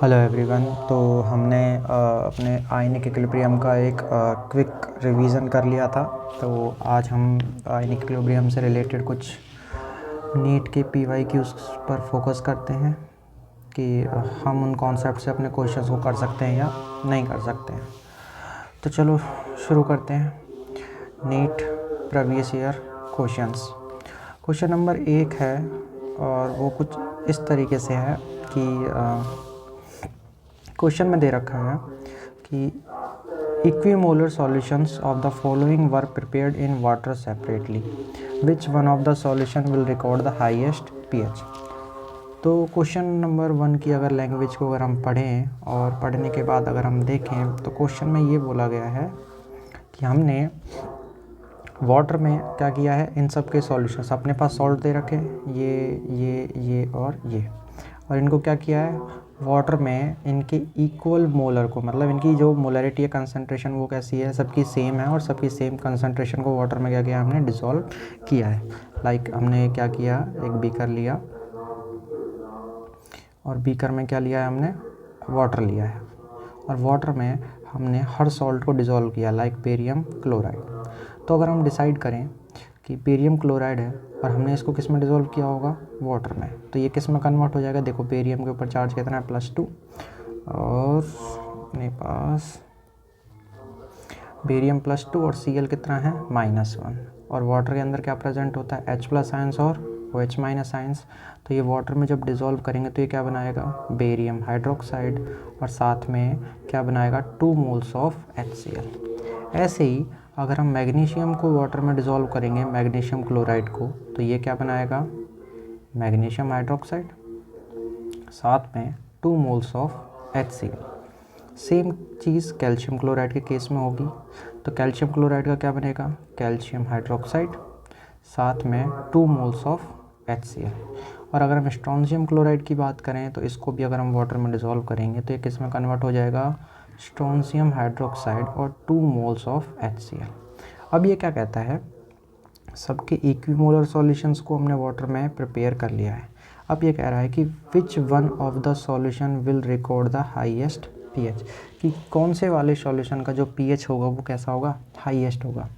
Hello everyone. तो हमने अपने आयनिक इक्विलिब्रियम का एक क्विक रिवीजन कर लिया था। तो आज हम आयनिक इक्विलिब्रियम से रिलेटेड कुछ नीट के PYQs पर फोकस करते हैं कि हम उन कॉन्सेप्ट से अपने क्वेश्चंस को कर सकते हैं या नहीं कर सकते हैं। तो चलो शुरू करते हैं। NEET previous year questions. Question number 1 है और वो कुछ इस तरीके से है कि क्वेश्चन में दे रखा है कि equimolar solutions of the following were prepared in water separately, which one of the solution will record the highest pH। तो क्वेश्चन नंबर 1 की अगर लैंग्वेज को अगर हम पढ़ें और पढ़ने के बाद अगर हम देखें तो क्वेश्चन में ये बोला गया है कि हमने वाटर में क्या किया है, इन सब के सॉल्यूशंस अपने पास सॉल्ट दे रखे ये और इनको क्या किया है, वाटर में इनके इक्वल मोलर को, मतलब इनकी जो मोलरिटी है, कंसंट्रेशन, वो कैसी है, सबकी सेम है और सबकी सेम कंसंट्रेशन को वाटर में क्या किया हमने, डिसॉल्व किया है। लाइक हमने क्या किया, एक बीकर लिया और बीकर में क्या लिया है हमने, वाटर लिया है और वाटर में हमने हर सॉल्ट को डिसॉल्व किया, लाइक बेरियम क्लोराइड। तो अगर हम डिसाइड करें कि बेरियम क्लोराइड है और हमने इसको किस में डिसॉल्व किया होगा, वाटर में, तो ये किस में कन्वर्ट हो जाएगा। देखो बेरियम के ऊपर चार्ज कितना है, +2, और अपने पास बेरियम +2 और Cl कितना है, -1, और वाटर के अंदर क्या प्रेजेंट होता है, H+ आयंस और OH- आयंस। तो ये वाटर में जब डिसॉल्व करेंगे तो ये क्या बनाएगा, बेरियम हाइड्रोक्साइड, और साथ में क्या बनाएगा, 2 मोल्स ऑफ HCl। ऐसे ही अगर हम मैग्नीशियम को वाटर में डिसॉल्व करेंगे, मैग्नीशियम क्लोराइड को, तो ये क्या बनाएगा, मैग्नीशियम हाइड्रोक्साइड, साथ में 2 moles of HCl। Same cheese calcium chloride के केस में होगी। तो कैल्शियम क्लोराइड का क्या बनेगा, कैल्शियम हाइड्रोक्साइड, साथ में 2 मोल्स ऑफ HCl। और अगर हम स्ट्रोंशियम क्लोराइड की बात करें तो इसको भी अगर हम वाटर में डिसॉल्व करेंगे तो ये किस में कन्वर्ट हो जाएगा, स्ट्रोंशियम हाइड्रोक्साइड और 2 मोल्स ऑफ HCl। अब ये क्या कहता है, सबके इक्विमोलर सॉल्यूशंस को हमने वाटर में प्रिपेयर कर लिया है। अब ये कह रहा है कि which one of the solution will record the highest pH, कि कौन से वाले सॉल्यूशन का जो pH होगा वो कैसा होगा, हाईएस्ट होगा।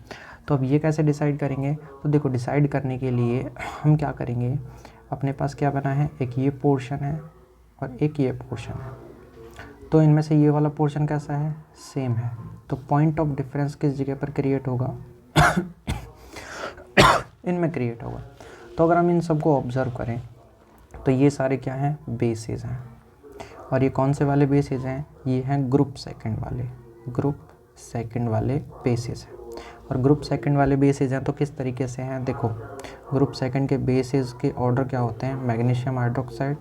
तो अब ये कैसे डिसाइड करेंगे, तो देखो डिसाइड करने के लिए हम क्या करेंगे, अपने पास क्या बना है, एक ये पोर्शन है और एक ये पोर्शन है। तो इनमें से ये वाला पोर्शन कैसा है, सेम है। तो पॉइंट ऑफ डिफरेंस किस जगह पर क्रिएट होगा इनमें क्रिएट होगा। तो अगर हम इन सबको ऑब्जर्व करें तो ये सारे क्या हैं, बेसिस हैं। और ये कौन से वाले बेसिस हैं, ये हैं ग्रुप सेकंड वाले बेसिस हैं। और ग्रुप सेकंड वाले बेसिस हैं तो किस तरीके से हैं, देखो ग्रुप सेकंड के बेसिस के ऑर्डर क्या होते हैं, मैग्नीशियम हाइड्रोक्साइड,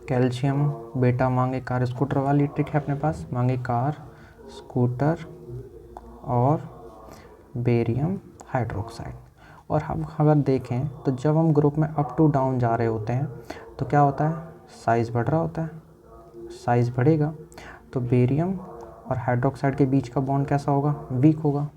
कैल्शियम बेटा मांगे कार स्कूटर वाली ट्रिक है अपने पास, मांगे कार स्कूटर, और बेरियम हाइड्रोक्साइड। और हम अगर देखें तो जब हम ग्रुप में अप टू डाउन जा रहे होते हैं तो क्या होता है, साइज़ बढ़ रहा होता है, साइज़ बढ़ेगा तो बेरियम और हाइड्रोक्साइड के बीच का बॉन्ड कैसा होगा, वीक होगा,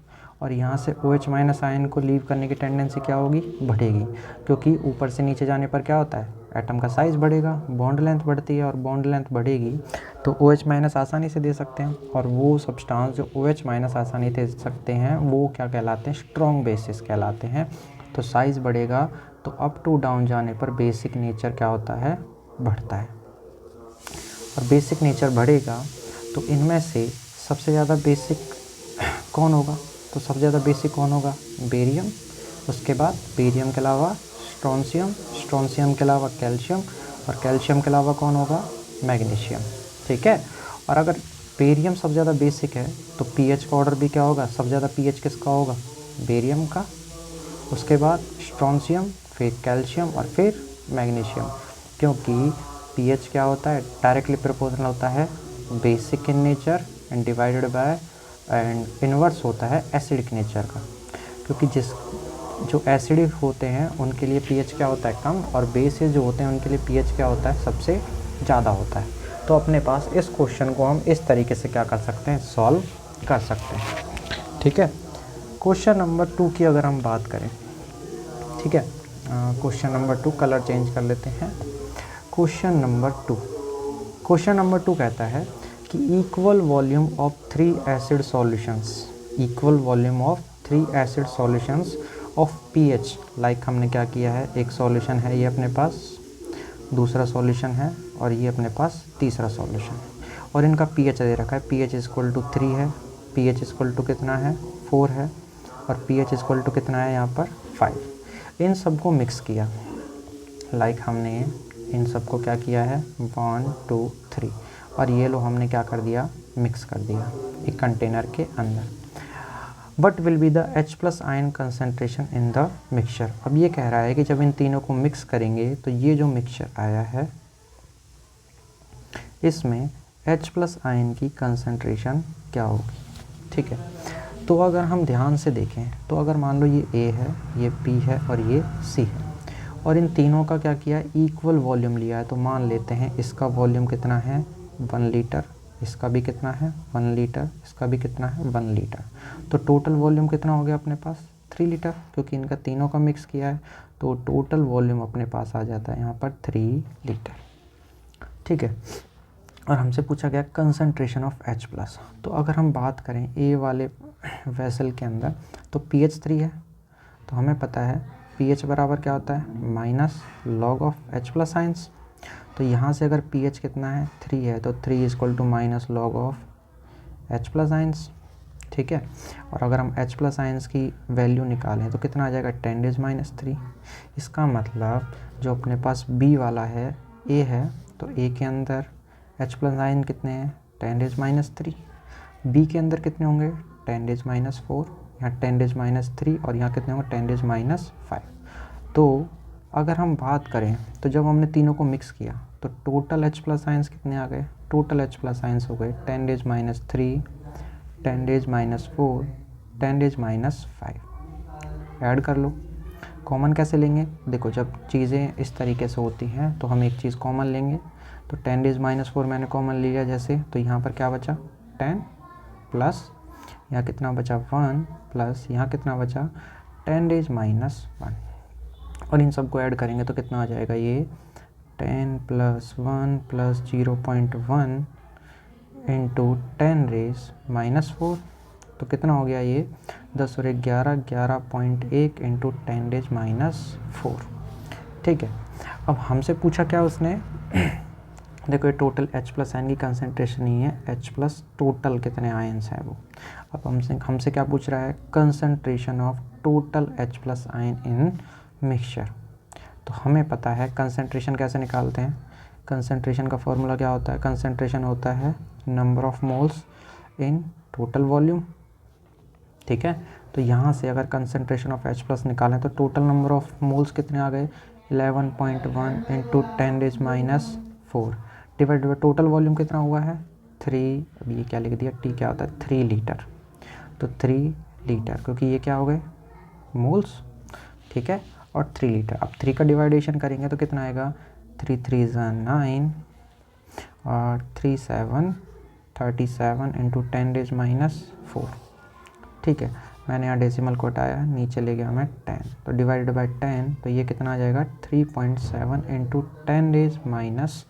और यहाँ से OH- आयन को लीव करने की टेंडेंसी क्या होगी, बढ़ेगी, क्योंकि ऊपर से नीचे जाने पर क्या होता है, एटम का साइज़ बढ़ेगा, बॉन्ड लेंथ बढ़ती है, और बॉन्ड लेंथ बढ़ेगी तो OH- आसानी से दे सकते हैं, और वो सब्सटेंस जो OH- आसानी से दे सकते हैं वो क्या कहलाते हैं, स्ट्रॉन्ग बेसिस कहलाते हैं। तो साइज़ बढ़ेगा तो अप टू डाउन जाने पर बेसिक नेचर क्या होता है, बढ़ता है, और बेसिक नेचर बढ़ेगा तो इनमें से सबसे ज़्यादा बेसिक कौन होगा, तो सबसे ज़्यादा बेसिक कौन होगा, बेरियम, उसके बाद बेरियम के अलावा स्ट्रोंशियम के अलावा कैल्शियम, और कैल्शियम के अलावा कौन होगा, मैग्नीशियम। ठीक है। और अगर बेरियम सबसे ज़्यादा बेसिक है तो pH का ऑर्डर भी क्या होगा, सबसे ज़्यादा pH किसका होगा, बेरियम का, उसके बाद स्ट्रोंशियम, फिर कैल्शियम और फिर मैग्नीशियम, क्योंकि pH क्या होता है, डायरेक्टली प्रोपोर्शनल होता है basic in nature and divided by and inverse होता है एसिडिक नेचर का, क्योंकि जो एसिडिक होते हैं उनके लिए pH क्या होता है, कम, और बेसिस जो होते हैं उनके लिए pH क्या होता है, सबसे ज़्यादा होता है। तो अपने पास इस क्वेश्चन को हम इस तरीके से क्या कर सकते हैं, सॉल्व कर सकते हैं। ठीक है। क्वेश्चन नंबर 2 की अगर हम बात करें, ठीक है, क्वेश्चन नंबर 2, कलर चेंज कर लेते हैं। क्वेश्चन नंबर 2 क्वेश्चन नंबर 2 कहता है कि equal volume of 3 acid solutions, equal volume of 3 acid solutions of pH, like हमने क्या किया है, एक सॉल्यूशन है ये अपने पास, दूसरा सॉल्यूशन है और ये अपने पास तीसरा सॉल्यूशन है, और इनका पीएच दे रखा है, पीएच इक्वल टू 3 है, पीएच इक्वल टू कितना है 4 है, और पीएच इक्वल टू कितना है यहाँ पर 5। इन सबको मिक्स किया, लाइक हमने इन सबको क्या किया है 1 2 3, और ये लो हमने क्या कर दिया, मिक्स कर दिया एक कंटेनर के अंदर। What will be the H+ ion concentration in the mixture. अब ये कह रहा है कि जब इन तीनों को मिक्स करेंगे तो ये जो मिक्सचर आया है इसमें H+ आयन की कंसनट्रेशन क्या होगी। ठीक है, तो अगर हम ध्यान से देखें तो अगर मान लो ये A है, ये B है और ये C है, और इन तीनों का क्या किया है, इक्वल वॉल्यूम लिया है, तो मान लेते हैं इसका वॉल्यूम कितना है 1 लीटर, इसका भी कितना है 1 लीटर, इसका भी कितना है 1 लीटर, तो टोटल वॉल्यूम कितना हो गया अपने पास 3 लीटर, क्योंकि इनका तीनों का मिक्स किया है, तो टोटल वॉल्यूम अपने पास आ जाता है यहाँ पर 3 लीटर। ठीक है, और हमसे पूछा गया कंसंट्रेशन ऑफ H+। तो अगर हम बात करें ए वाले वेसल के अंदर तो pH 3 है, तो हमें पता है pH बराबर क्या होता है minus log of H+ ions. तो यहाँ से अगर pH कितना है 3 है तो 3 equal to minus log of H+ ions. ठीक है, और अगर हम H+ आयंस की वैल्यू निकालें तो कितना आ जाएगा 10⁻³ इसका मतलब जो अपने पास B वाला है A है, तो A के अंदर H+ आयन कितने हैं 10⁻³, B के अंदर कितने होंगे 10⁻⁴, यहाँ 10⁻³ और यहाँ कितने होंगे 10⁻⁵। तो अगर हम बात करें तो जब हमने तीनों को मिक्स किया तो टोटल H+ आयंस कितने आ गए, टोटल H+ आयंस हो गए 10⁻³ 10⁻⁴ 10⁻⁵। ऐड कर लो, कॉमन कैसे लेंगे, देखो जब चीज़ें इस तरीके से होती हैं तो हम एक चीज़ कॉमन लेंगे, तो 10⁻⁴ मैंने कॉमन लिया जैसे, तो यहाँ पर क्या बचा 10 प्लस यहाँ कितना बचा 1 प्लस यहाँ कितना बचा 10⁻⁻1, और इन सबको ऐड करेंगे तो कितना आ जाएगा ये 10 + 1 + 0.1 इंटू 10⁻⁴, तो कितना हो गया ये 10 और 11 11.1 इंटू 10⁻⁴। ठीक है, अब हमसे पूछा क्या उसने देखो ये टोटल H+ आयन की कंसंट्रेशन नहीं है, H+ टोटल कितने आयंस हैं वो। अब हमसे क्या पूछ रहा है concentration of total H+ ion in mixture. तो हमें पता है कंसंट्रेशन कैसे निकालते हैं, कंसंट्रेशन का फॉर्मूला क्या होता है, कंसंट्रेशन होता है number of moles in total volume. ठीक है, तो यहाँ से अगर कंसंट्रेशन ऑफ H+ निकालें तो टोटल नंबर ऑफ मोल्स कितने आ गए 11.1 into 10⁻⁴ divide by total volume कितना हुआ है 3, अब ये क्या लिख दिया T क्या होता है 3 लीटर, तो 3 लीटर क्योंकि ये क्या हो गए मोल्स। ठीक है, और 3 लीटर, अब 3 का डिवाइडेशन करेंगे तो कितना आएगा 3 3 9 और 3 7 37 इंटू 10⁻⁴। ठीक है, मैंने यहाँ डेसिमल को हटाया, नीचे ले गया मैं 10, तो डिवाइडेड बाई 10 तो ये कितना आ जाएगा 3.7 इंटू 10⁻⁴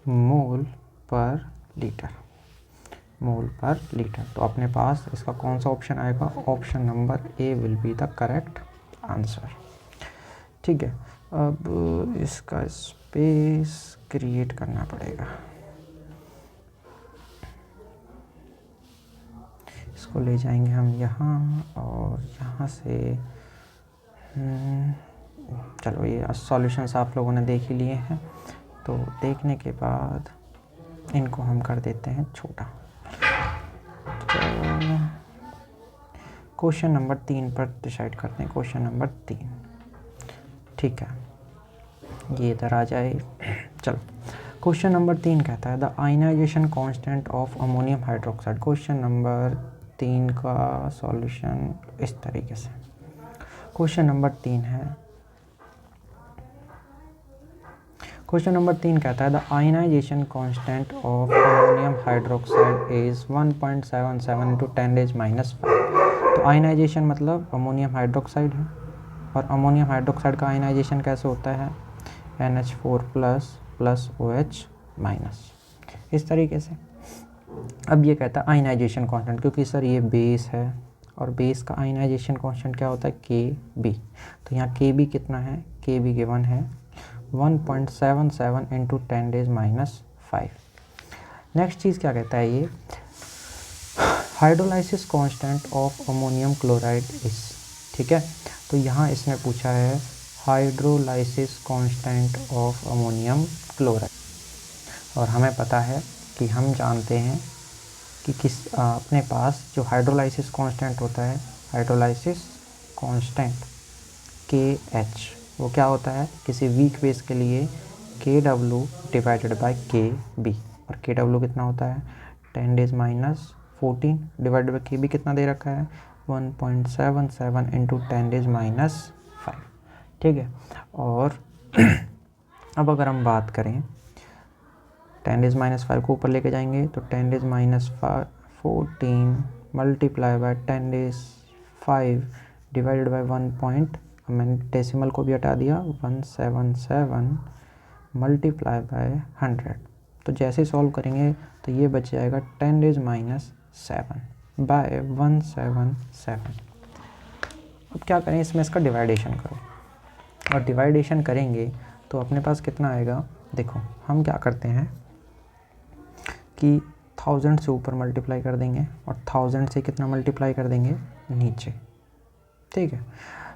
मोल पर लीटर, मोल पर लीटर। तो अपने पास इसका कौन सा ऑप्शन आएगा, option number A will be the correct answer. ठीक है, अब इसका स्पेस क्रिएट करना पड़ेगा, इसको ले जाएंगे हम यहाँ और यहाँ से चलो ये सॉल्यूशंस आप लोगों ने देख ही लिए हैं, तो देखने के बाद इनको हम कर देते हैं छोटा। तो क्वेश्चन नंबर 3 पर डिसाइड करते हैं, क्वेश्चन नंबर 3। ठीक है, ये इधर आ जाए। चलो क्वेश्चन नंबर 3 कहता है the ionisation constant of ammonium hydroxide. Question number 3 का सॉल्यूशन इस तरीके से, क्वेश्चन नंबर 3 है, क्वेश्चन नंबर 3 कहता है the ionisation constant of ammonium hydroxide is 1.77 into 10⁻⁵। तो आयनाइजेशन मतलब अमोनियम हाइड्रोक्साइड है, और अमोनियम हाइड्रोक्साइड का आयनाइजेशन कैसे होता है NH4 प्लस OH माइनस, इस तरीके से। अब ये कहता है आयनाइजेशन कांस्टेंट, क्योंकि सर ये बेस है और बेस का आयनाइजेशन कांस्टेंट क्या होता है, Kb। तो यहाँ Kb कितना है, Kb गिवन है 1.77 इंटू 10 डेज माइनस 5। नेक्स्ट चीज़ क्या कहता है ये, hydrolysis constant of ammonium chloride इस, ठीक है। तो यहाँ इसने पूछा है hydrolysis constant of ammonium chloride, और हमें पता है कि हम जानते हैं कि अपने पास जो हाइड्रोलाइसिस कांस्टेंट होता है, हाइड्रोलाइसिस कांस्टेंट KH, वो क्या होता है, किसी वीक बेस के लिए KW डिवाइडेड बाय KB, और KW कितना होता है 10 days minus 14 divided by KB कितना दे रखा है 1.77 इंटू 10 डेज माइनस 5, ठीक है। और अब अगर हम बात करें 10 डेज माइनस 5 को ऊपर लेके जाएंगे तो 10 days minus 14 multiply by 10 days 5 divided by 1 point, मैंने डेसिमल को भी हटा दिया, 177 मल्टीप्लाई बाय 100। तो जैसे सॉल्व करेंगे तो ये बच जाएगा 10 डेज माइनस 7 बाय 177। अब क्या करें, इसमें इसका डिवाइडेशन करो, और डिवाइडेशन करेंगे तो अपने पास कितना आएगा, देखो हम क्या करते हैं कि 1000 से ऊपर मल्टीप्लाई कर देंगे और 1000 से कितना मल्टीप्लाई कर देंगे नीचे, ठीक है।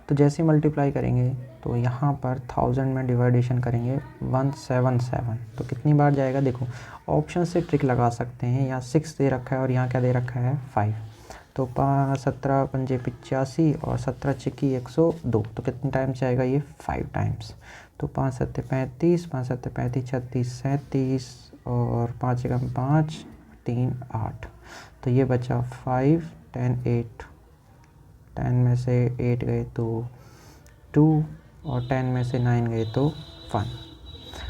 तो जैसे मल्टीप्लाई करेंगे तो यहाँ पर 1000 में डिवाइडेशन करेंगे 177, तो कितनी बार जाएगा, देखो ऑप्शन से ट्रिक लगा सकते हैं, यहाँ 6 दे रखा है और यहाँ क्या दे रखा है 5, तो 17 पंजे 85 और 17 चिक्की 102, तो कितने टाइम्स जाएगा ये 5 टाइम्स। तो 5 सत्ते 35, 5 सत्ते 35, 36 37 और 5 एकम 5 3 8, तो ये बचा 5 10 8, 10 में से 8 गए तो 2 और 10 में से 9 गए तो 1।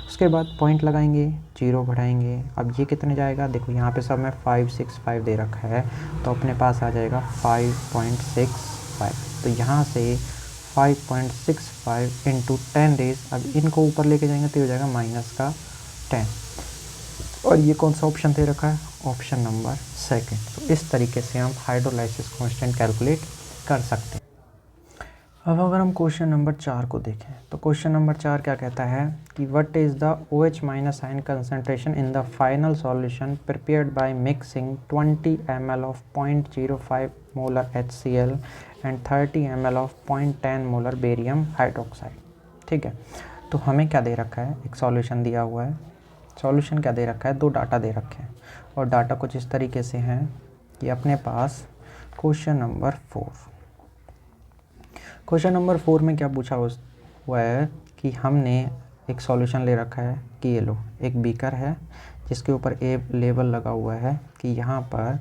उसके बाद पॉइंट लगाएंगे, 0 बढ़ाएंगे, अब ये कितने जाएगा, देखो यहाँ पे सब में 565 दे रखा है, तो अपने पास आ जाएगा 5.65। तो यहाँ से 5.65 इंटू 10 डेज, अब इनको ऊपर लेके जाएंगे तो हो जाएगा माइनस का 10, और ये कौन सा ऑप्शन दे रखा है, ऑप्शन नंबर 2। तो इस तरीके से हम हाइड्रोलाइसिस कांस्टेंट कैलकुलेट कर सकते हैं। अब अगर हम क्वेश्चन नंबर 4 को देखें तो क्वेश्चन नंबर 4 क्या कहता है कि what is the OH minus ion concentration in the final solution prepared by mixing 20 ml of 0.05 molar HCl and 30 ml of 0.10 molar barium hydroxide, ठीक है। तो हमें क्या दे रखा है, एक सॉल्यूशन दिया हुआ है, सॉल्यूशन क्या दे रखा है, 2 डाटा दे रखे हैं, और डाटा कुछ इस तरीके से हैं कि अपने पास क्वेश्चन नंबर 4 में क्या पूछा हुआ है कि हमने एक सॉल्यूशन ले रखा है कि ये लो एक बीकर है जिसके ऊपर ए लेबल लगा हुआ है कि यहाँ पर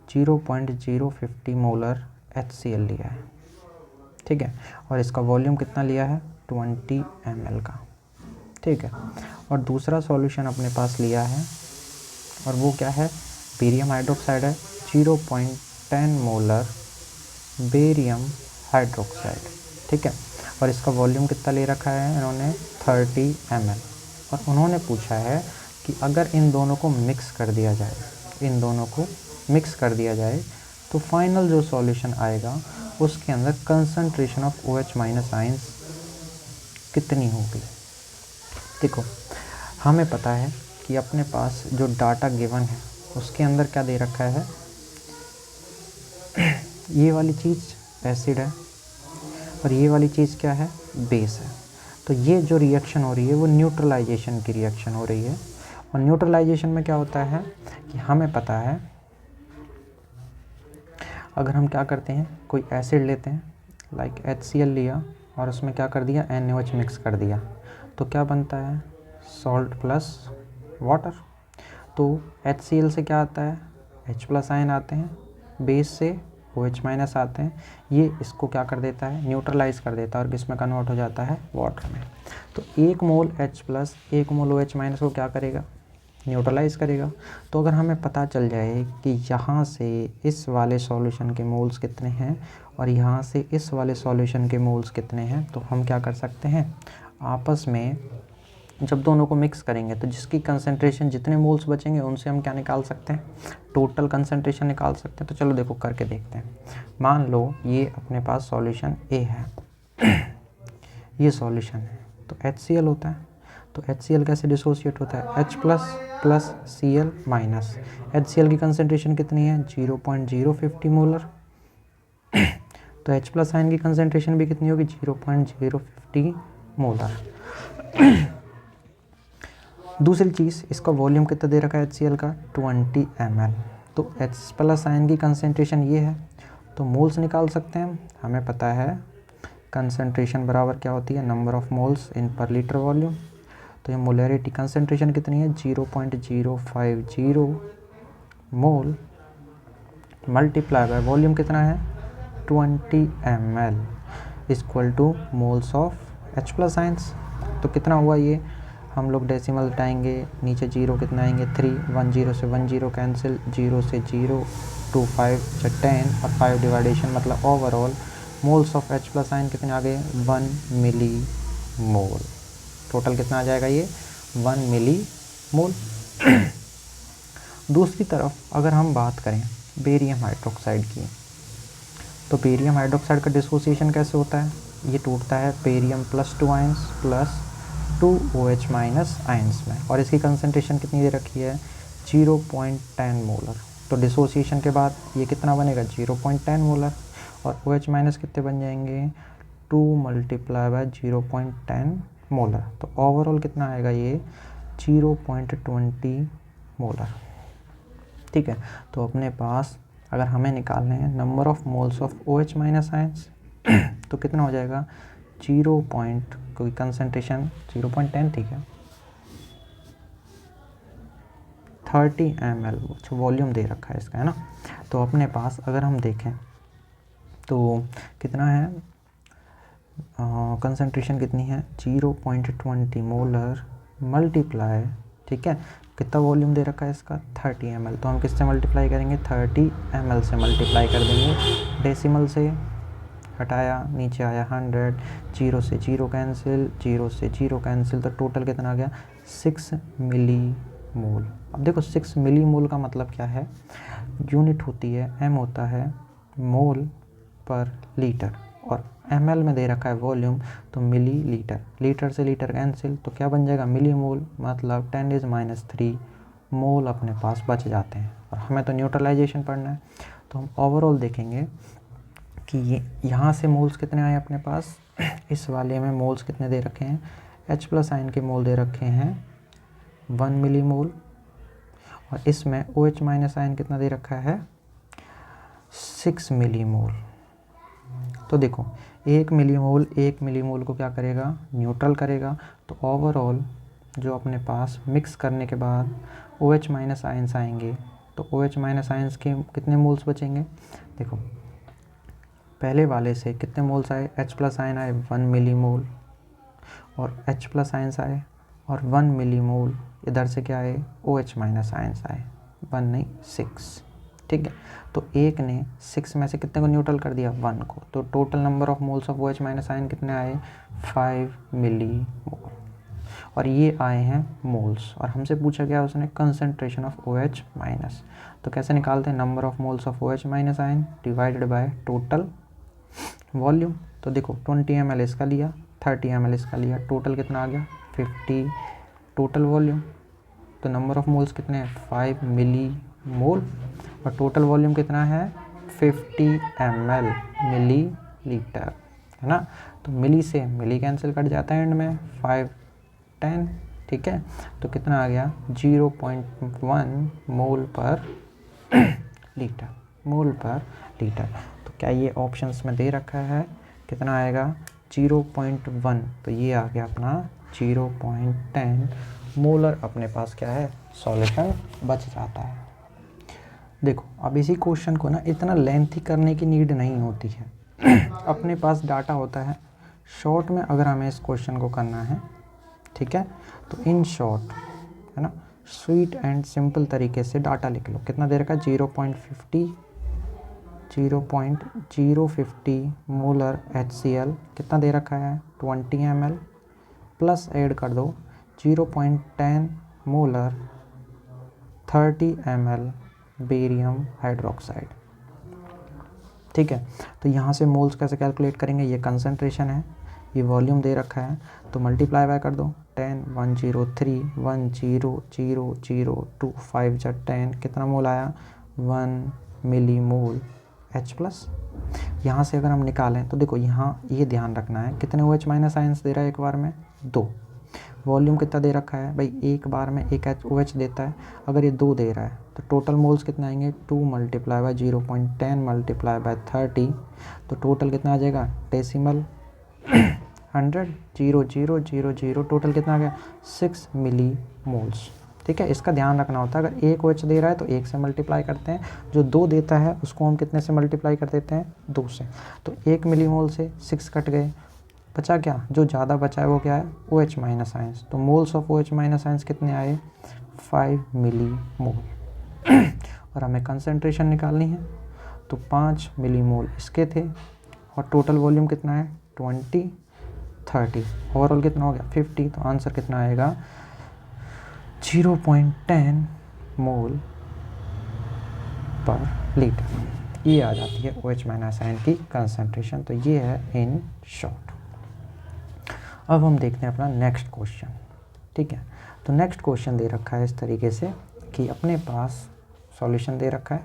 0.050 मोलर HCl लिया है, ठीक है, और इसका वॉल्यूम कितना लिया है 20 ml का, ठीक है। और दूसरा सॉल्यूशन अपने पास लिया है और वो क्या है, बेरियम हाइड्रोक्साइड है, 0.10 मोलर बेरियम हाइड्रोक्साइड, ठीक है, और इसका वॉल्यूम कितना ले रखा है इन्होंने 30 ml, और उन्होंने पूछा है कि अगर इन दोनों को मिक्स कर दिया जाए, इन दोनों को मिक्स कर दिया जाए तो फाइनल जो सॉल्यूशन आएगा उसके अंदर concentration of OH minus ions कितनी होगी। देखो हमें पता है कि अपने पास जो डाटा गिवन है उसके अंदर क्या दे रखा है, ये वाली चीज़ एसिड है और ये वाली चीज़ क्या है, बेस है। तो ये जो रिएक्शन हो रही है वो न्यूट्रलाइजेशन की रिएक्शन हो रही है, और न्यूट्रलाइजेशन में क्या होता है कि हमें पता है अगर हम क्या करते हैं, कोई एसिड लेते हैं लाइक HCl लिया और उसमें क्या कर दिया NaOH मिक्स कर दिया, तो क्या बनता है सॉल्ट प्लस वाटर। तो HCl से क्या आता है H+ आयन आते हैं, बेस से OH- आते हैं, ये इसको क्या कर देता है न्यूट्रलाइज कर देता है और किस में कन्वर्ट हो जाता है वाटर में। तो 1 मोल H+ 1 मोल OH- को क्या करेगा न्यूट्रलाइज करेगा। तो अगर हमें पता चल जाए कि यहाँ से इस वाले सॉल्यूशन के मोल्स कितने हैं और यहाँ से इस वाले सॉल्यूशन के मोल्स कितने हैं, तो हम क्या कर सकते हैं आपस में जब दोनों को मिक्स करेंगे तो जिसकी कंसंट्रेशन जितने मोल्स बचेंगे उनसे हम क्या निकाल सकते हैं, टोटल कंसंट्रेशन निकाल सकते हैं। तो चलो देखो करके देखते हैं। मान लो ये अपने पास सॉल्यूशन ए है, ये सॉल्यूशन है, तो HCl होता है। तो HCl कैसे डिसोसिएट होता है, H plus Cl minus. HCl की कंसंट्रेशन कितनी है, 0.050 मोलर। तो H प्लस आयन की कंसंट्रेशन भी कितनी होगी, 0.050 मोलर। दूसरी चीज़, इसका वॉल्यूम कितना दे रखा है HCl का, 20 ml। तो H प्लस आयन की कंसंट्रेशन ये है, तो मोल्स निकाल सकते हैं। हमें पता है कंसंट्रेशन बराबर क्या होती है, नंबर ऑफ मोल्स इन पर लीटर वॉल्यूम। तो ये मोलरिटी कंसंट्रेशन कितनी है, 0.050 मोल मल्टीप्लाई बाय वॉल्यूम कितना है, 20 ml equal two moles of H plus ions. तो कितना हुआ ये, हम लोग डेसिमल हटाएंगे, नीचे जीरो कितना आएंगे 3, 1 0 से 1 0 कैंसिल, 0 से 0 2 5 10 और 5 डिवाइडेशन, मतलब overall moles of H plus ion कितने आ गए, 1 मिली मोल। टोटल कितना आ जाएगा ये, 1 मिली मोल। दूसरी तरफ अगर हम बात करें बेरियम हाइड्रोक्साइड की, तो बेरियम हाइड्रोक्साइड का डिसोसिएशन कैसे होता है, ये टूटता है barium plus 2 ions plus 2 OH minus ions में, और इसकी कंसंट्रेशन कितनी दे रखी है, 0.10 मोलर। तो डिसोसिएशन के बाद ये कितना बनेगा, 0.10 मोलर, और OH माइनस कितने बन जाएंगे, 2 मल्टीप्लाई बाय 0.10 मोलर। तो ओवरऑल कितना आएगा ये, 0.20 मोलर। ठीक है, तो अपने पास अगर हमें निकालने हैं number of moles of OH minus ions तो कितना हो जाएगा, 0. कोई कंसंट्रेशन 0.10, ठीक है, 30 ml वॉल्यूम दे रखा है इसका, है ना। तो अपने पास अगर हम देखें तो कितना है, कंसंट्रेशन कितनी है, 0.20 मोलर मल्टीप्लाई, ठीक है, कितना वॉल्यूम दे रखा है इसका, 30 ml। तो हम किससे मल्टीप्लाई करेंगे, 30 ml से मल्टीप्लाई कर देंगे, डेसिमल से हटाया, नीचे आया 100, 0 से 0 कैंसिल, 0 से 0 कैंसिल, तो टोटल कितना आ गया, 6 मिली मोल। अब देखो 6 मिली मोल का मतलब क्या है, यूनिट होती है, M होता है मोल पर लीटर, और ml में दे रखा है वॉल्यूम, तो मिली लीटर, लीटर से लीटर कैंसिल, तो क्या बन जाएगा, मिली मोल, मतलब 10⁻³ मोल अपने पास बच जाते हैं। और हमें तो न्यूट्रलाइजेशन पढ़ना है, तो हम ओवरऑल देखेंगे कि ये यहाँ से मोल्स कितने आए अपने पास, इस वाले में मोल्स कितने दे रखे हैं, H प्लस आयन के मोल दे रखे हैं 1 मिली मोल, और इसमें OH माइनस आयन कितना दे रखा है, 6 मिली मोल। तो देखो 1 मिली मोल को क्या करेगा, न्यूट्रल करेगा। तो ओवरऑल जो अपने पास मिक्स करने के बाद OH माइनस आयंस आएंगे, तो OH माइनस आयंस के कितने मोल्स बचेंगे, देखो पहले वाले से कितने मोल्स आए, H प्लस आयन आए 1 मिली मोल, और H प्लस आयंस आए, और 1 मिली मोल इधर से क्या आए, OH माइनस आयंस आए, 1 नहीं 6, ठीक है। तो एक ने 6 में से कितने को न्यूट्रल कर दिया, 1 को, तो total number of moles of OH minus ion कितने आए, 5 मिली मोल, और ये आए हैं मोल्स। और हमसे पूछा गया उसने कंसंट्रेशन ऑफ OH माइनस, तो कैसे निकालते हैं, number of moles of OH minus ion divided by total volume. तो देखो 20 ml इसका लिया, 30 ml इसका लिया, टोटल कितना आ गया, 50 टोटल वॉल्यूम। तो नंबर ऑफ मोल्स कितने हैं, 5 मिली मोल, और टोटल वॉल्यूम कितना है, 50 ml मिली लीटर, है ना। तो मिली से मिली कैंसिल कट जाता है एंड में, 5 10, ठीक है। तो कितना आ गया, 0.1 मोल पर लीटर, मोल पर लीटर। तो क्या ये ऑप्शंस में दे रखा है, कितना आएगा, 0.1, तो ये आ गया अपना 0.10 मोलर अपने पास क्या है, सॉल्यूशन बच जाता है। देखो अब इसी क्वेश्चन को ना इतना लेंथी करने की नीड नहीं होती है अपने पास डाटा होता है, शॉर्ट में अगर हमें इस क्वेश्चन को करना है, ठीक है, तो इन शॉर्ट, है ना, स्वीट एंड सिंपल तरीके से डाटा लिख लो। कितना दे रखा है, 0.050 मोलर HCl, कितना दे रखा है, 20 ml, प्लस ऐड कर दो 0.10 मोलर 30 ml बेरियम हाइड्रोक्साइड। ठीक है, तो यहाँ से मोल्स कैसे कैलकुलेट करेंगे, ये कंसंट्रेशन है, ये वॉल्यूम दे रखा है, तो मल्टीप्लाई बाय कर दो 10 103 100002 5 जा 10 कितना मोल आया 1 मिली मोल H प्लस। यहाँ से अगर हम निकालें तो देखो यहाँ ये ध्यान रखना है कितने OH माइनस आयंस दे रहा है एक बार में 2। वॉल्यूम कितना दे रखा है भाई, एक बार में एक OH देता है, अगर ये 2 दे रहा है तो टोटल मोल्स कितना आएंगे 2 मल्टीप्लाई बाय 0.10 मल्टीप्लाई बाय 30, तो टोटल कितना आ जाएगा डेसिमल 100 0.000 टोटल कितना आ गया 6 मिली मोल्स। ठीक है, इसका ध्यान रखना होता है, अगर एक OH दे रहा है तो 1 से मल्टीप्लाई करते हैं, जो 2 देता है उसको हम कितने से मल्टीप्लाई कर देते हैं 2 से, तो 1 मिली मोल से 6 कट गए, बचा क्या, जो ज़्यादा बचा है वो क्या है OH माइनस आयंस, तो moles of OH minus ions कितने आए 5 मिली मोल। और हमें कंसंट्रेशन निकालनी है, तो 5 मिली मोल इसके थे और टोटल वॉल्यूम कितना है 20 30, ओवरऑल कितना हो गया 50, तो आंसर कितना आएगा 0.10 मोल पर लीटर। ये आ जाती है OH माइनस आयन की कंसंट्रेशन। तो ये है इन शॉर्ट। अब हम देखते हैं अपना नेक्स्ट क्वेश्चन। ठीक है, तो नेक्स्ट क्वेश्चन दे रखा है इस तरीके से कि अपने पास सॉल्यूशन दे रखा है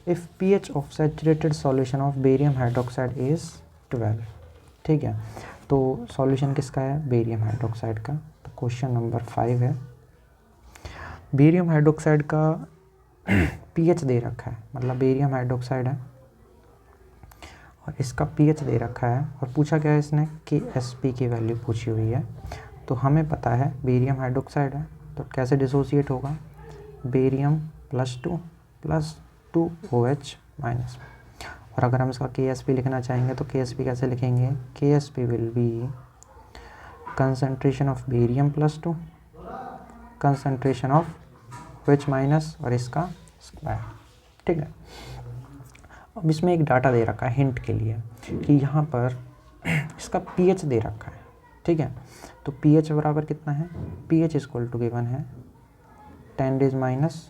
if pH of saturated solution of barium hydroxide is 12। ठीक है, तो सॉल्यूशन किसका है बेरियम हाइड्रोक्साइड का, तो क्वेश्चन नंबर 5 है। बेरियम हाइड्रोक्साइड का pH दे रखा है, मतलब बेरियम हाइड्रोक्साइड है और इसका pH दे रखा है और पूछा क्या है इसने KSP की वैल्यू पूछी हुई है। तो हमें पता है बेरियम हाइड्रोक्साइड है, तो कैसे डिसोसिएट होगा बेरियम +2 OH माइनस। और अगर हम इसका KSP लिखना चाहेंगे तो KSP कैसे लिखेंगे, KSP will B concentration of barium +2 concentration of OH minus और इसका स्क्वायर। ठीक है, अब इसमें एक डाटा दे रखा है हिंट के लिए कि यहाँ पर इसका pH दे रखा है। ठीक है, तो pH बराबर कितना है, pH इक्वल टू गिवन है 10 माइनस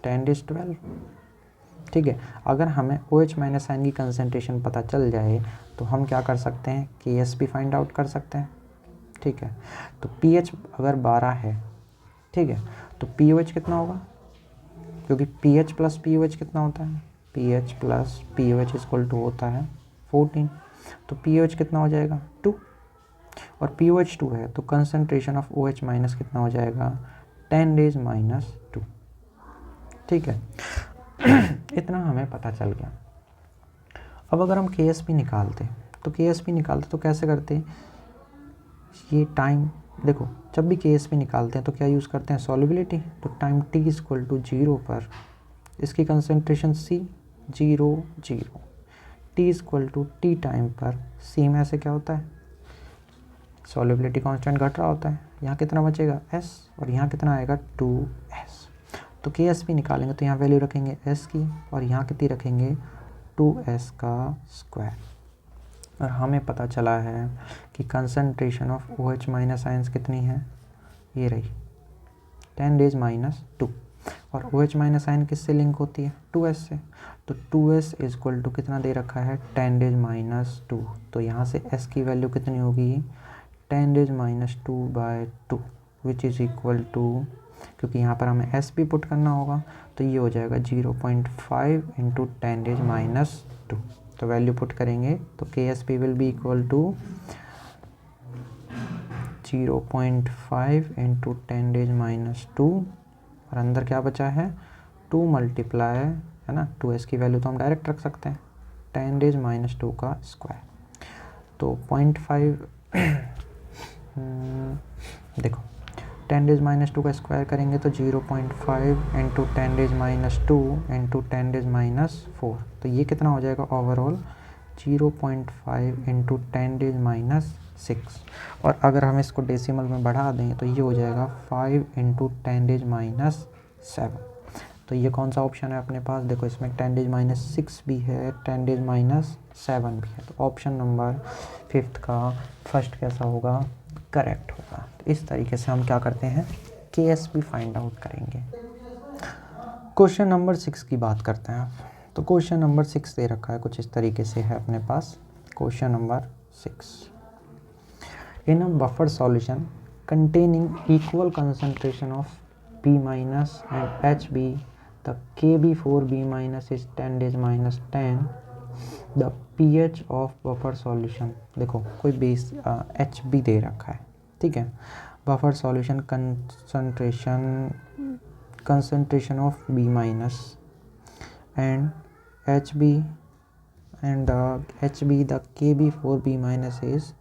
10⁻²। ठीक है, अगर हमें OH माइनस आयन की कंसंट्रेशन पता चल जाए तो हम क्या कर सकते हैं KSP फाइंड आउट कर सकते हैं। ठीक है, तो pH अगर 12 है, ठीक है, तो pOH कितना होगा, क्योंकि pH प्लस pOH कितना होता है, pH plus pOH equal to होता है 14, तो pOH कितना हो जाएगा 2 और pOH 2 है तो कंसंट्रेशन ऑफ OH माइनस कितना हो जाएगा 10⁻²। ठीक है, इतना हमें पता चल गया। अब अगर हम KSP निकालते तो कैसे करते, ये टाइम देखो जब भी KSP निकालते हैं तो क्या यूज़ करते हैं सॉल्युबिलिटी, तो टाइम t इक्वल टू 0 पर इसकी concentration C 0 t equal to t time पर C में से क्या होता है सॉल्युबिलिटी कांस्टेंट घट रहा होता है, यहाँ कितना बचेगा S और यहाँ कितना आएगा 2S। तो KSP निकालेंगे तो यहाँ वैल्यू रखेंगे S की और यहाँ कितनी रखेंगे 2S का स्क्वायर। और हमें पता चला है कि concentration of OH minus ions कितनी है, ये रही 10⁻²। और OH माइनस आयन किससे लिंक होती है 2S से, तो 2S इक्वल टू कितना दे रखा है 10⁻²। तो यहाँ से S की वैल्यू कितनी होगी 10⁻²/2 विच इज़ इक्वल टू, क्योंकि यहाँ पर हमें S भी पुट करना होगा तो ये हो जाएगा 0.5 × 10⁻²। तो वैल्यू पुट करेंगे तो KSP will be equal to 0.5 × 10⁻² और अंदर क्या बचा है 2 मल्टीप्लाई है ना 2S की वैल्यू तो हम डायरेक्ट रख सकते हैं 10⁻² का स्क्वायर। तो 0.5 देखो 10⁻² का स्क्वायर करेंगे तो 0.5 × 10⁻² × 10⁻⁴, तो ये कितना हो जाएगा ओवरऑल 0.5 × 10⁻�6। और अगर हम इसको डेसिमल में बढ़ा दें तो ये हो जाएगा 5 × 10⁻⁷। तो ये कौन सा ऑप्शन है अपने पास, देखो इसमें 10⁻�6 भी है 10⁻⁷ भी है, तो ऑप्शन नंबर 5 का फर्स्ट कैसा होगा करेक्ट होगा। तो इस तरीके से हम क्या करते हैं, KSP फाइंड आउट करेंगे। क्वेश्चन नंबर 6 की बात करते हैं आप। तो क्वेश्चन नंबर 6 दे रखा है, कुछ इस तरीके से है अपने पास। Question number 6, in a buffer solution containing equal concentration of B minus and HB, the Kb4B minus is 10 days minus 10, the pH of buffer solution, देखो कोई बेस HB दे रखा है, ठीक है। Buffer solution concentration of B minus and HB and HB, the Kb4B minus is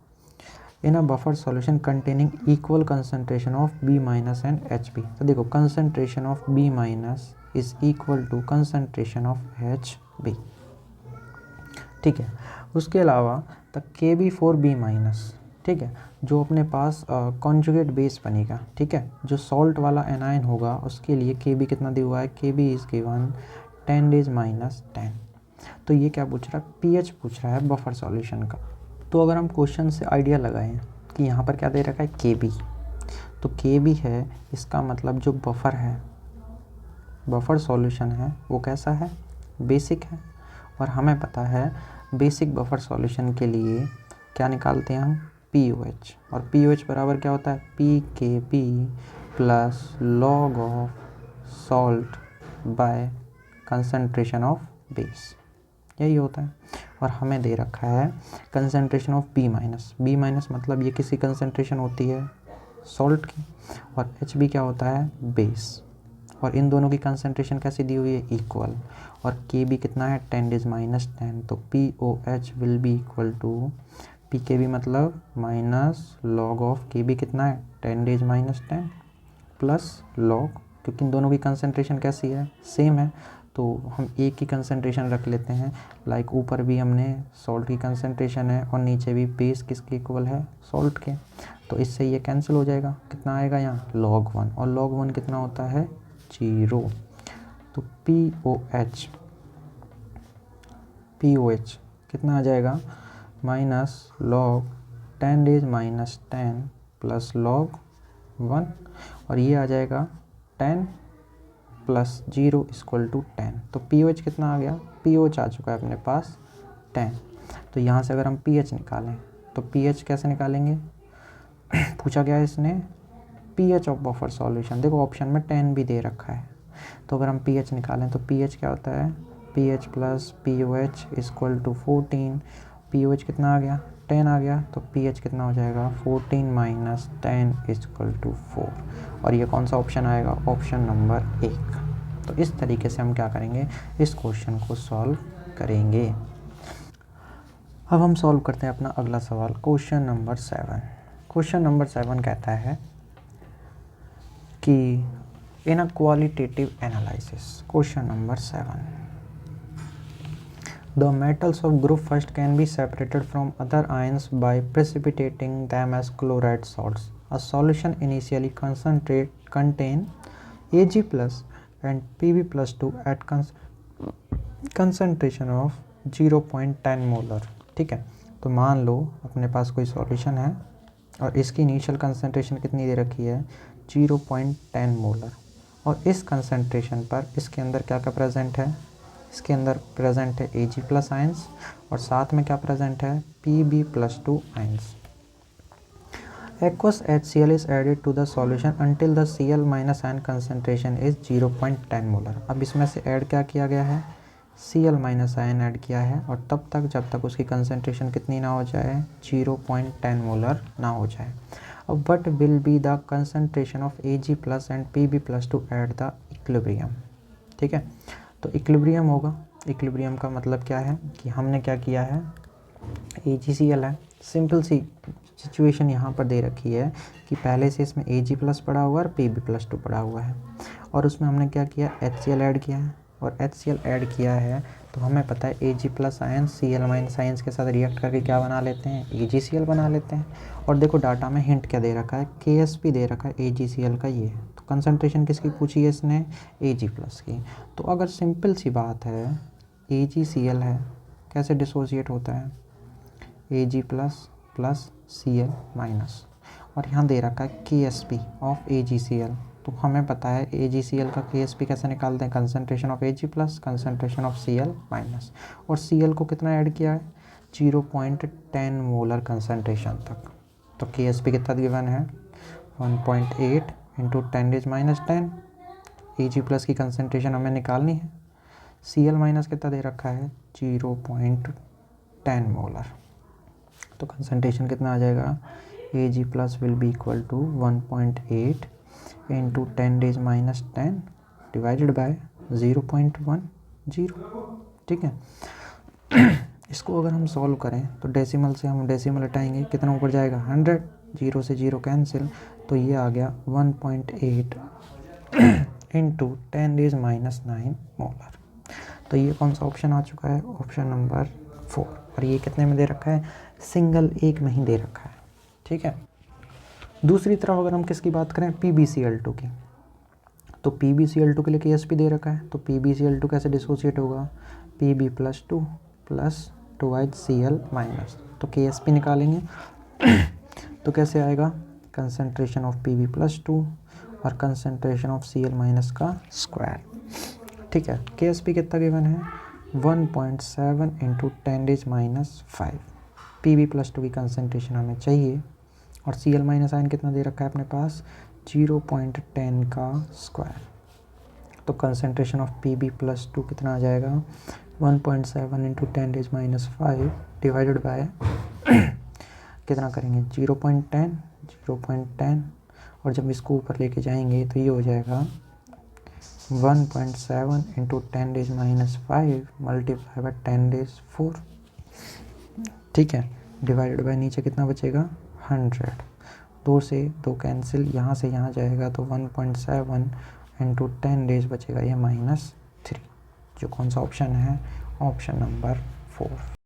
in a buffer solution containing equal concentration of B minus and HB। तो देखो concentration of B minus is equal to concentration of HB, ठीक है। उसके अलावा the Kb4B minus, ठीक है, जो अपने पास कॉन्जुगेट बेस बनेगा, ठीक है, जो सॉल्ट वाला एनायन होगा उसके लिए Kb कितना दिया हुआ है, Kb is given 10 days minus 10। तो ये क्या पूछ रहा है, pH पूछ रहा है बफर सॉल्यूशन का। तो अगर हम क्वेश्चन से आइडिया लगाएं कि यहाँ पर क्या दे रखा है, Kb, तो Kb है, इसका मतलब जो बफर है, बफर सॉल्यूशन है वो कैसा है, बेसिक है। और हमें पता है बेसिक बफर सॉल्यूशन के लिए क्या निकालते हैं हम, POH। और POH बराबर क्या होता है, PKB plus log of salt by concentration of base, यही होता है। और हमें दे रखा है concentration of B minus. B minus मतलब ये किसी कंसंट्रेशन होती है सॉल्ट की, और HB क्या होता है, बेस। और इन दोनों की कंसंट्रेशन कैसी दी हुई है, इक्वल। और Kb कितना है, 10 days minus 10, तो POH will be equal to PKB मतलब माइनस लॉग ऑफ Kb कितना है, 10 days minus 10 प्लस लॉग, क्योंकि इन दोनों की कंसंट्रेशन कैसी है, सेम है, तो हम एक की कंसंट्रेशन रख लेते हैं। लाइक ऊपर भी हमने सॉल्ट की कंसंट्रेशन है और नीचे भी बेस किसके इक्वल है, सॉल्ट के। तो इससे ये कैंसिल हो जाएगा, कितना आएगा यहाँ, log 1, और log 1 कितना होता है, 0। तो POH कितना आ जाएगा, minus log 10 days minus 10 plus log 1, और ये आ जाएगा 10 प्लस 0 इक्वल टू 10। तो POH कितना आ गया, POH आ चुका है अपने पास 10। तो यहाँ से अगर हम pH निकालें तो pH कैसे निकालेंगे, पूछा गया है इसने pH ऑफ बफर सॉल्यूशन, देखो ऑप्शन में 10 भी दे रखा है। तो अगर हम pH निकालें तो pH क्या होता है, pH plus POH equal to 14। POH कितना आ गया, 10 आ गया, तो pH कितना हो जाएगा, 14 माइनस 10 इक्वल टू 4। और ये कौन सा ऑप्शन आएगा, ऑप्शन नंबर 1। तो इस तरीके से हम क्या करेंगे, इस क्वेश्चन को सॉल्व करेंगे। अब हम सॉल्व करते हैं अपना अगला सवाल, क्वेश्चन नंबर 7। क्वेश्चन नंबर 7 कहता है कि in a qualitative analysis, question number 7, the metals of group first can be separated from other ions by precipitating them as chloride salts. A solution initially contain Ag plus and Pb plus 2 at concentration of 0.10 molar, ठीक है। तो मान लो अपने पास कोई solution है और इसकी initial concentration कितनी दे रखी है, 0.10 मोलर, और इस कंसंट्रेशन पर इसके अंदर क्या क्या प्रेजेंट है, इसके अंदर प्रेजेंट है Ag प्लस आयंस, और साथ में क्या प्रेजेंट है, Pb plus 2 ions. Aqueous HCl is added to the solution until the Cl minus ion concentration is 0.10 molar. अब इसमें से ऐड क्या किया गया है, Cl माइनस आयन ऐड किया है, और तब तक जब तक उसकी कंसंट्रेशन कितनी ना हो जाए, 0.10 मोलर ना हो जाए। अब what will be the concentration of Ag plus and Pb plus to at the equilibrium, ठीक है। तो इक्विलिब्रियम होगा, इक्विलिब्रियम का मतलब क्या है कि हमने क्या किया है, AgCl है, सिंपल सी सिचुएशन यहाँ पर दे रखी है कि पहले से इसमें Ag प्लस पड़ा हुआ है और Pb प्लस 2 पड़ा हुआ है, और उसमें हमने क्या किया, HCl ऐड किया है, और HCl ऐड किया है तो हमें पता है Ag plus ion Cl minus ions के साथ रिएक्ट करके क्या बना लेते हैं, AgCl बना लेते हैं। और देखो डाटा में हिंट क्या दे रखा है, KSP दे रखा है AgCl का, ये तो कंसंट्रेशन किसकी पूछी है इसने, Ag प्लस की। तो अगर सिंपल सी बात है AgCl है, कैसे डिसोसिएट होता है, Ag plus plus Cl minus, और यहाँ दे रखा है KSP ऑफ AgCl। तो हमें पता है AgCl का KSP कैसे निकालते हैं, concentration of Ag plus concentration of Cl minus, और Cl को कितना ऐड किया है 0.10 मोलर कंसनट्रेशन तक। तो KSP कितना गिवन है 1.8 इंटू 10⁻⁻10। Ag प्लस की कंसनट्रेशन हमें निकालनी है, Cl माइनस कितना दे रखा है 0.10 मोलर। तो कंसनट्रेशन कितना आ जाएगा Ag plus will be equal to 1.8 into 10⁻10 divided by 0.10। ठीक है। इसको अगर हम सॉल्व करें तो डेसिमल से हम डेसिमल हटाएंगे, कितना ऊपर जाएगा 100, 0 से 0 कैंसिल, तो ये आ गया 1.8 इंटू 10⁻9 मोलर। तो ये कौन सा ऑप्शन आ चुका है, ऑप्शन नंबर 4। और ये कितने में दे रखा है, सिंगल एक में ही दे रखा है। ठीक है। दूसरी तरफ अगर हम किसकी बात करें, PbCl2 की, तो PbCl2 के लिए KSP दे रखा है, तो PbCl2 कैसे डिसोसिएट होगा, Pb plus 2 plus 2HCl minus, तो KSP निकालेंगे तो कैसे आएगा, कंसनट्रेशन ऑफ Pb प्लस 2 और कंसनट्रेशन ऑफ Cl माइनस का स्क्वायर। ठीक है। KSP कितना गिवन है 1.7 इंटू 10⁻⁵। Pb प्लस 2 की कंसनट्रेशन हमें चाहिए, और Cl माइनस आयन कितना दे रखा है अपने पास 0.10 का स्क्वायर। तो कंसनट्रेशन ऑफ Pb प्लस 2 कितना आ जाएगा 1.7 इंटू 10⁻⁵ डिवाइडेड बाय कितना करेंगे 0.10, और जब इसको ऊपर लेके जाएंगे तो ये हो जाएगा 1.7 इंटू 10⁻⁵ मल्टीप्लाई बाय 10⁻⁴। ठीक है। डिवाइडेड बाय नीचे कितना बचेगा 100, 2 से 2 कैंसिल, यहाँ से यहाँ जाएगा तो 1.7 इंटू 10 बचेगा ये -3, जो कौन सा ऑप्शन है, ऑप्शन नंबर 4।